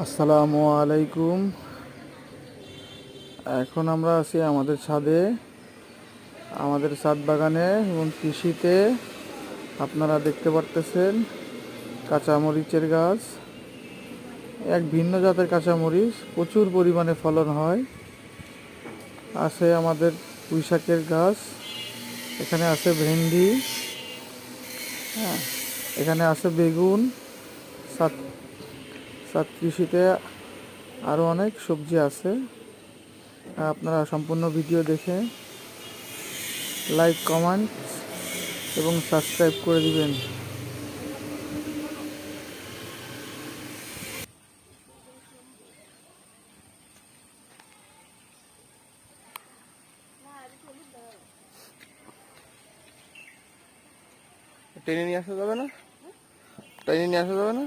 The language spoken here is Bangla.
আসসালামু আলাইকুম। এখন আমরা আছি আমাদের ছাদে, আমাদের ছাদ বাগানে এবং কৃষিতে। আপনারা দেখতে পারতেছেন কাঁচামরিচের গাছ, এক ভিন্ন জাতের কাঁচামরিচ, প্রচুর পরিমাণে ফলন হয়। আছে আমাদের পুঁইশাকের গাছ, এখানে আছে ভেন্ডি, হ্যাঁ, এখানে আছে বেগুন। ছাদ ছাদ কৃষিতে আরও অনেক সবজি আছে। আপনারা সম্পূর্ণ ভিডিও দেখে লাইক, কমেন্ট এবং সাবস্ক্রাইব করে দিবেন। টেনে নিয়ে আসা যাবে না? টেনে নিয়ে আসা যাবে না?